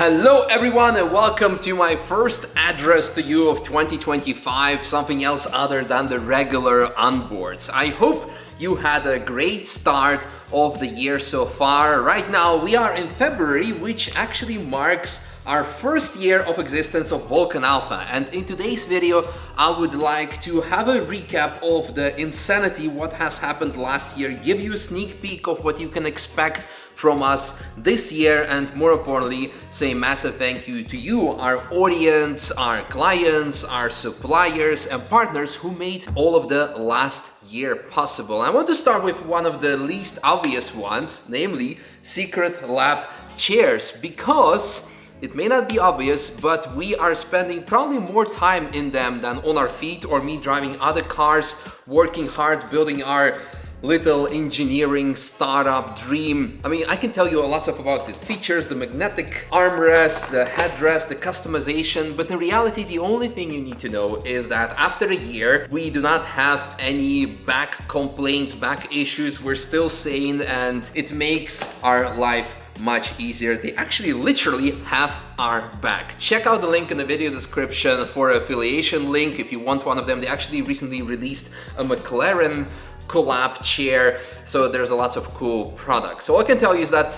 Hello everyone and welcome to my first address to you of 2025, something else other than the regular onboards. I hope you had a great start of the year so far. Right now we are in February, which actually marks our first year of existence of Vulcan Alpha, and in today's video I would like to have a recap of the insanity what has happened last year, give you a sneak peek of what you can expect from us this year, and more importantly say a massive thank you to you, our audience, our clients, our suppliers and partners who made all of the last year possible. I want to start with one of the least obvious ones, namely Secret Lab chairs, because it may not be obvious, but we are spending probably more time in them than on our feet or me driving other cars, working hard, building our little engineering startup dream. I mean, I can tell you lots of about the features, the magnetic armrest, the headrest, the customization, but in reality, the only thing you need to know is that after a year, we do not have any back complaints, back issues. We're still sane and it makes our life much easier. They actually literally have our back. Check out the link in the video description for an affiliation link if you want one of them. They actually recently released a McLaren collab chair, so there's a lot of cool products. So all I can tell you is that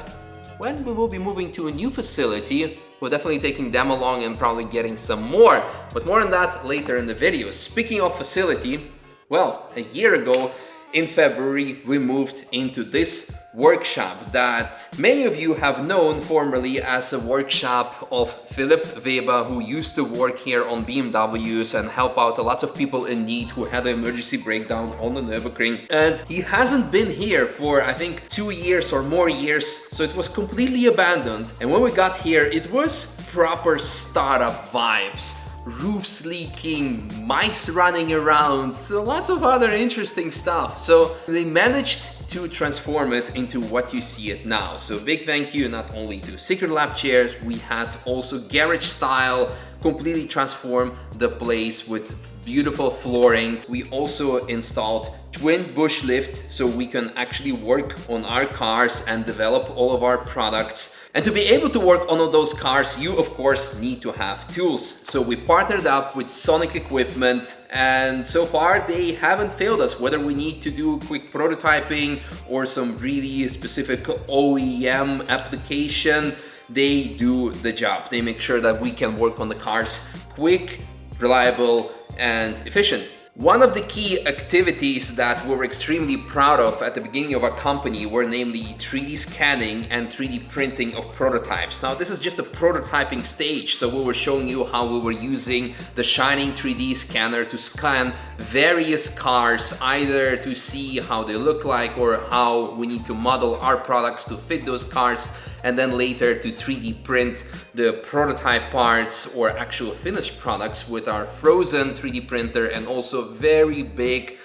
when we will be moving to a new facility, we're definitely taking them along and probably getting some more, but more on that later in the video. Speaking of facility, well, a year ago in February we moved into this workshop that many of you have known formerly as a workshop of Philip Weber, who used to work here on BMWs and help out a lot of people in need who had an emergency breakdown on the Nürburgring. And he hasn't been here for I think 2 years or more years, so it was completely abandoned. And when we got here, it was proper startup vibes. Roofs leaking, mice running around, so lots of other interesting stuff. So they managed to transform it into what you see it now. So big thank you not only to Secret Lab chairs, we had also garage style, completely transform the place with beautiful flooring. We also installed twin bush lift so we can actually work on our cars and develop all of our products. And to be able to work on all those cars, you of course need to have tools. So we partnered up with Sonic Equipment, and so far they haven't failed us. Whether we need to do quick prototyping or some really specific OEM application, they do the job. They make sure that we can work on the cars quick, reliable and efficient. One of the key activities that we were extremely proud of at the beginning of our company were namely 3D scanning and 3D printing of prototypes. Now this is just a prototyping stage, so we were showing you how we were using the Shining 3D scanner to scan various cars, either to see how they look like or how we need to model our products to fit those cars, and then later to 3D print the prototype parts or actual finished products with our frozen 3D printer and also very big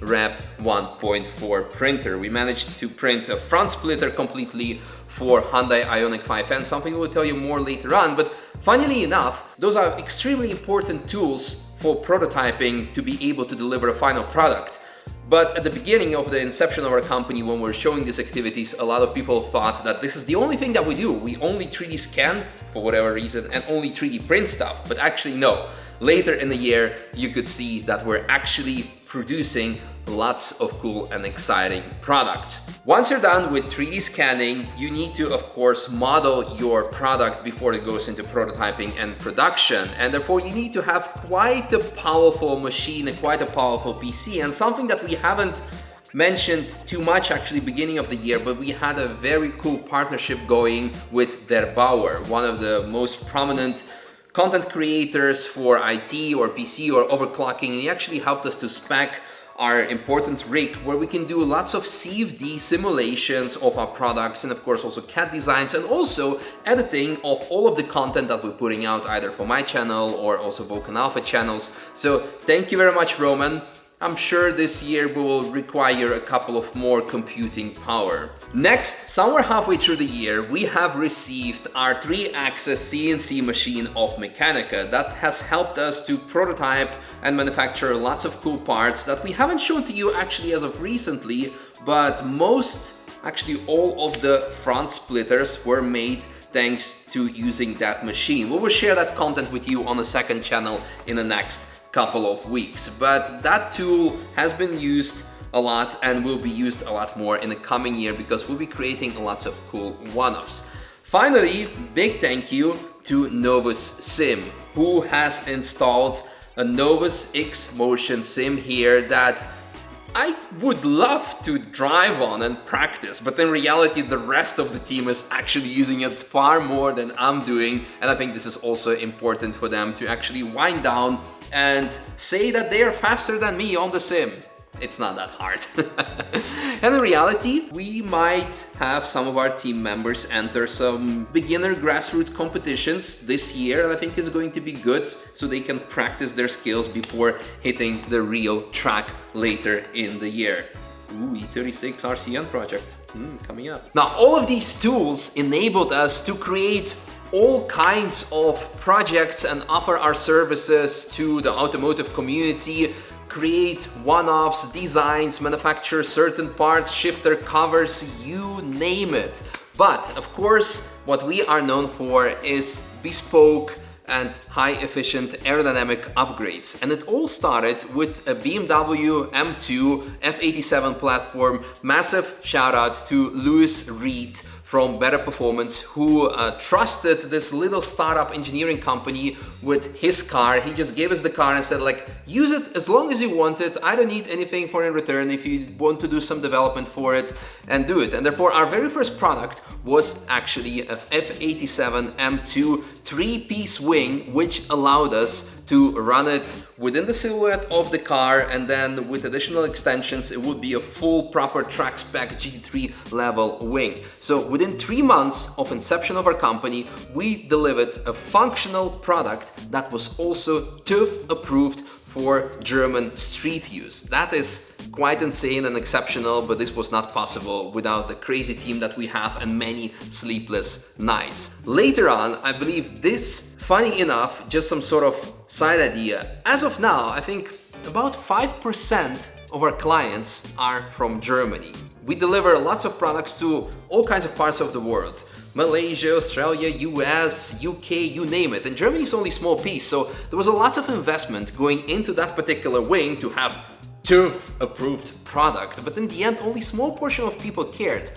Rep 1.4 printer. We managed to print a front splitter completely for Hyundai Ioniq 5N, something we'll tell you more later on, but funnily enough, those are extremely important tools for prototyping to be able to deliver a final product. But at the beginning of the inception of our company, when we were showing these activities, a lot of people thought that this is the only thing that we do. We only 3D scan for whatever reason and only 3D print stuff. But actually no. Later in the year, you could see that we're actually producing lots of cool and exciting products. Once you're done with 3D scanning, you need to, of course, model your product before it goes into prototyping and production. And therefore, you need to have quite a powerful machine and quite a powerful PC. And something that we haven't mentioned too much actually beginning of the year, but we had a very cool partnership going with Der Bauer, one of the most prominent content creators for IT or PC or overclocking. He actually helped us to spec our important rig where we can do lots of CFD simulations of our products and of course also CAD designs and also editing of all of the content that we're putting out either for my channel or also Vulcan Alpha channels. So thank you very much, Roman. I'm sure this year we will require a couple of more computing power. Next, somewhere halfway through the year, we have received our 3-axis CNC machine of Mechanica that has helped us to prototype and manufacture lots of cool parts that we haven't shown to you actually as of recently, but actually all of the front splitters were made thanks to using that machine. We will share that content with you on the second channel in the next couple of weeks. But that tool has been used a lot and will be used a lot more in the coming year because we'll be creating lots of cool one-offs. Finally, big thank you to Novus Sim, who has installed a Novus X Motion Sim here that I would love to drive on and practice, but in reality the rest of the team is actually using it far more than I'm doing, and I think this is also important for them to actually wind down and say that they are faster than me on the sim. It's not that hard. And in reality, we might have some of our team members enter some beginner grassroots competitions this year, and I think it's going to be good so they can practice their skills before hitting the real track later in the year. Ooh, E36 RCN project coming up. Now, all of these tools enabled us to create all kinds of projects and offer our services to the automotive community, create one-offs, designs, manufacture certain parts, shifter covers, you name it. But of course, what we are known for is bespoke and high-efficient aerodynamic upgrades. And it all started with a BMW M2 F87 platform. Massive shout out to Lewis Reed from Better Performance, who trusted this little startup engineering company with his car. He just gave us the car and said, like, use it as long as you want it. I don't need anything for in return if you want to do some development for it, and do it. And therefore our very first product was actually a F87 M2 three-piece wing, which allowed us to run it within the silhouette of the car, and then with additional extensions it would be a full proper track spec GT3 level wing. So within 3 months of inception of our company, we delivered a functional product that was also TÜV approved for German street use. That is quite insane and exceptional, but this was not possible without the crazy team that we have and many sleepless nights. Later on, I believe this, funny enough, just some sort of side idea. As of now, I think about 5% of our clients are from Germany. We deliver lots of products to all kinds of parts of the world. Malaysia, Australia, US, UK, you name it. And Germany is only a small piece, so there was a lot of investment going into that particular wing to have TÜV approved product. But in the end, only a small portion of people cared.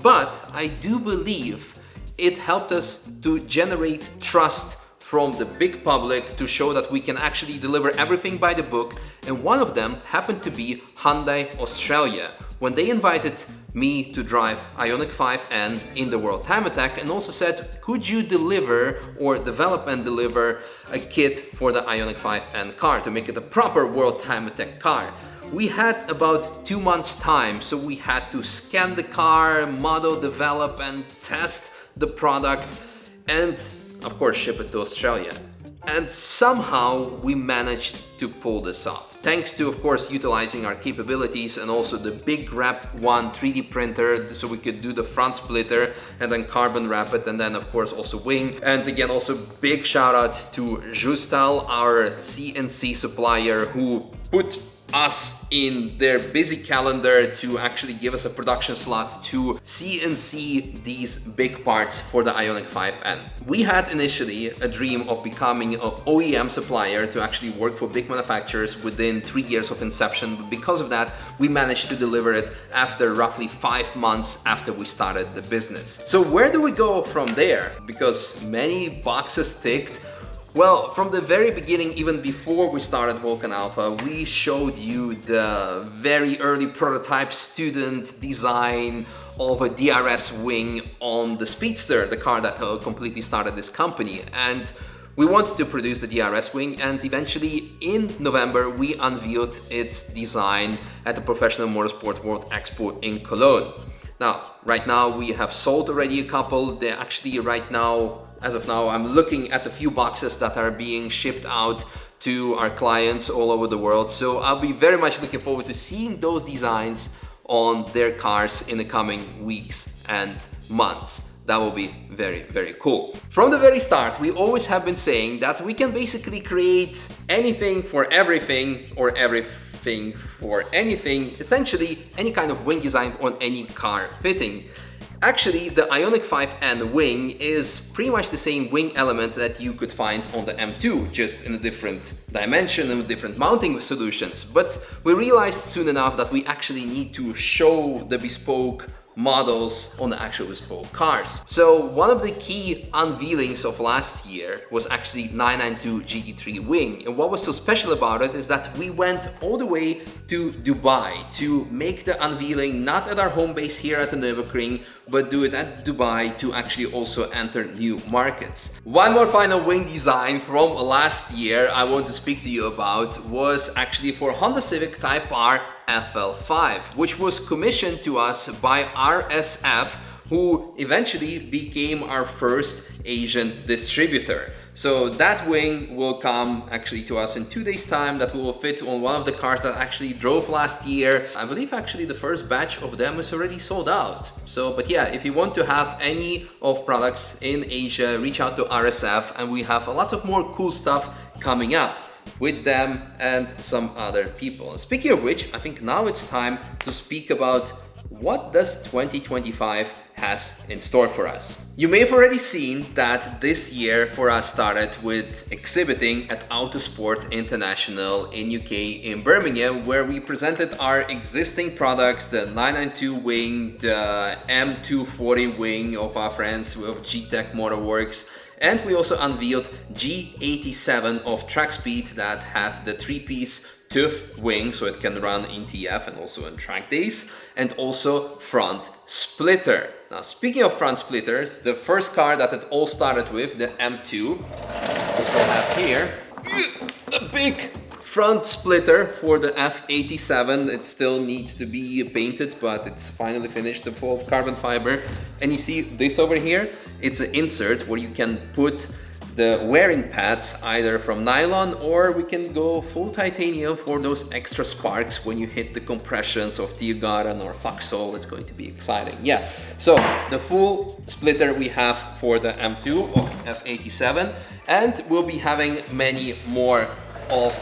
But I do believe it helped us to generate trust from the big public to show that we can actually deliver everything by the book. And one of them happened to be Hyundai Australia, when they invited me to drive Ioniq 5N in the World Time Attack, and also said, could you deliver or develop and deliver a kit for the Ioniq 5N car to make it a proper World Time Attack car? We had about 2 months time, so we had to scan the car, model, develop and test the product, and of course ship it to Australia. And somehow we managed to pull this off. Thanks to, of course, utilizing our capabilities and also the big Wrap 1 3D printer, so we could do the front splitter and then carbon wrap it, and then of course also wing. And again, also big shout out to Justal, our CNC supplier, who put us in their busy calendar to actually give us a production slot to CNC these big parts for the Ioniq 5N. We had initially a dream of becoming an OEM supplier to actually work for big manufacturers within 3 years of inception, but because of that, we managed to deliver it after roughly 5 months after we started the business. So where do we go from there? Because many boxes ticked. Well, from the very beginning, even before we started Vulcan Alpha, we showed you the very early prototype student design of a DRS wing on the Speedster, the car that completely started this company. And we wanted to produce the DRS wing, and eventually in November we unveiled its design at the Professional Motorsport World Expo in Cologne. Now, right now we have sold already a couple. They're actually right now, as of now, I'm looking at the few boxes that are being shipped out to our clients all over the world. So I'll be very much looking forward to seeing those designs on their cars in the coming weeks and months. That will be very, very cool. From the very start, we always have been saying that we can basically create anything for everything, or everything for anything, essentially any kind of wing design on any car fitting. Actually, the Ioniq 5N wing is pretty much the same wing element that you could find on the M2, just in a different dimension and with different mounting solutions. But we realized soon enough that we actually need to show the bespoke models on the actual bespoke cars. So one of the key unveilings of last year was actually 992 GT3 wing, and what was so special about it is that we went all the way to Dubai to make the unveiling, not at our home base here at the Nürburgring, but do it at Dubai to actually also enter new markets. One more final wing design from last year I want to speak to you about was actually for Honda Civic Type R FL5, which was commissioned to us by RSF, who eventually became our first Asian distributor. So that wing will come actually to us in 2 days' time. That will fit on one of the cars that actually drove last year. I believe actually the first batch of them is already sold out. So, but yeah, if you want to have any of products in Asia, reach out to RSF, and we have lots of more cool stuff coming up with them and some other people. And speaking of which, I think now it's time to speak about what does 2025 has in store for us. You may have already seen that this year for us started with exhibiting at Autosport International in UK in Birmingham, where we presented our existing products, the 992 wing, the M240 wing of our friends of G-Tech Motorworks, and we also unveiled G87 of Track Speed that had the 3-piece TÜV wing, so it can run in TF and also in track days, and also front splitter. Now, speaking of front splitters, the first car that it all started with, the M2, we have here a big front splitter for the F87. It still needs to be painted, but it's finally finished, full of carbon fiber. And you see this over here, it's an insert where you can put the wearing pads either from nylon, or we can go full titanium for those extra sparks when you hit the compressions of Tiogaran or Vauxhall. It's going to be exciting. Yeah, so the full splitter we have for the M2 of F87, and we'll be having many more of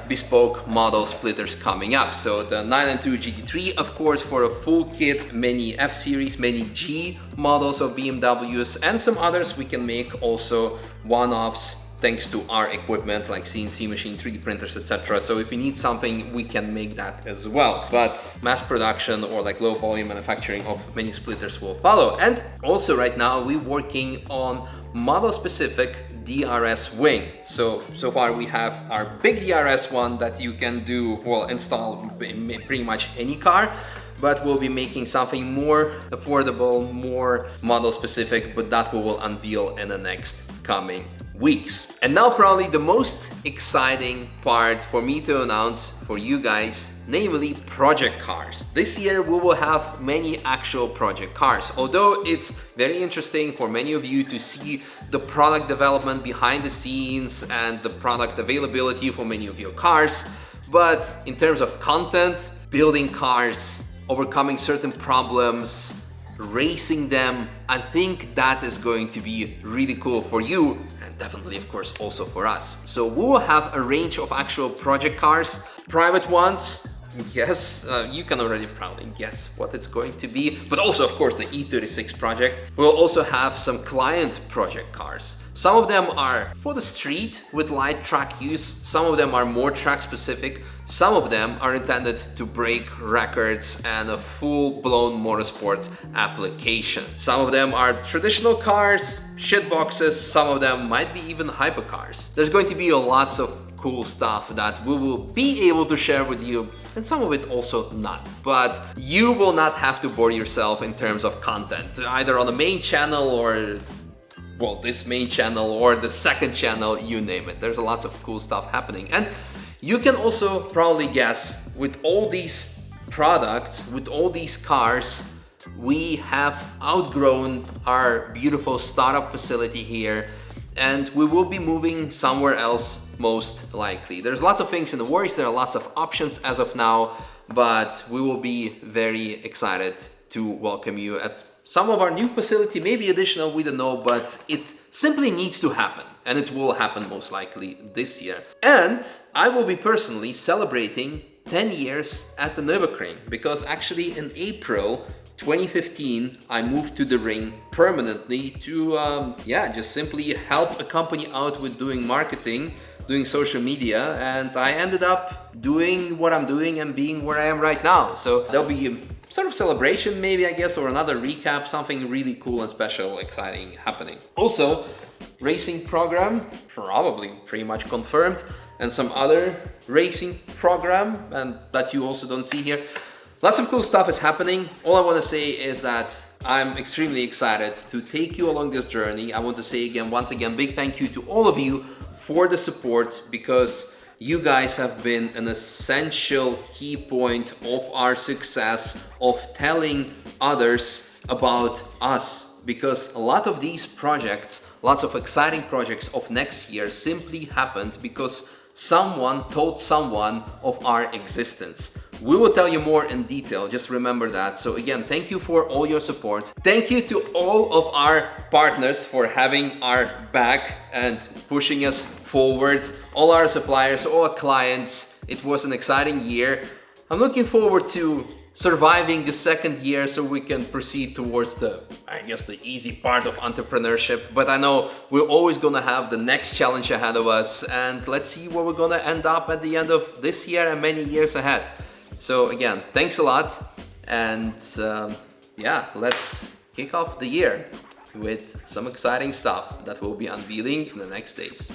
bespoke model splitters coming up. So the 992 GT3, of course, for a full kit, many F-Series, many G models of BMWs, and some others we can make also one-offs thanks to our equipment like CNC machine, 3D printers, etc. So if you need something, we can make that as well. But mass production or like low volume manufacturing of many splitters will follow. And also right now we're working on model specific DRS wing. So far we have our big DRS one that you can do, well, install in pretty much any car, but we'll be making something more affordable, more model specific, but that we will unveil in the next coming weeks. And now probably the most exciting part for me to announce for you guys, namely project cars. This year we will have many actual project cars, although it's very interesting for many of you to see the product development behind the scenes and the product availability for many of your cars. But in terms of content, building cars, overcoming certain problems, racing them, I think that is going to be really cool for you, and definitely of course also for us. So we will have a range of actual project cars, private ones. Yes, you can already probably guess what it's going to be, but also of course the E36 project. We'll also have some client project cars. Some of them are for the street with light track use, some of them are more track specific, some of them are intended to break records and a full-blown motorsport application. Some of them are traditional cars, shitboxes, some of them might be even hypercars. There's going to be lots of cool stuff that we will be able to share with you, and some of it also not. But you will not have to bore yourself in terms of content, either on the main channel or, well, this main channel or the second channel, you name it. There's lots of cool stuff happening. And you can also probably guess, with all these products, with all these cars, we have outgrown our beautiful startup facility here, and we will be moving somewhere else most likely. There's lots of things in the works, there are lots of options as of now, but we will be very excited to welcome you at some of our new facility, maybe additional, we don't know, but it simply needs to happen, and it will happen most likely this year. And I will be personally celebrating 10 years at the Nürburgring, because actually in April 2015, I moved to the ring permanently to, just simply help a company out with doing marketing, doing social media, and I ended up doing what I'm doing and being where I am right now. So there'll be a sort of celebration maybe, I guess, or another recap, something really cool and special, exciting happening. Also, racing program, probably pretty much confirmed, and some other racing program, and that you also don't see here. Lots of cool stuff is happening. All I want to say is that I'm extremely excited to take you along this journey. I want to say again, once again, big thank you to all of you for the support, because you guys have been an essential key point of our success, of telling others about us. Because a lot of these projects, lots of exciting projects of next year simply happened because someone told someone of our existence. We will tell you more in detail, just remember that. So again, thank you for all your support. Thank you to all of our partners for having our back and pushing us forward. All our suppliers, all our clients. It was an exciting year. I'm looking forward to surviving the second year so we can proceed towards the easy part of entrepreneurship. But I know we're always gonna have the next challenge ahead of us, and let's see where we're gonna end up at the end of this year and many years ahead. So again, thanks a lot, and let's kick off the year with some exciting stuff that we'll be unveiling in the next days.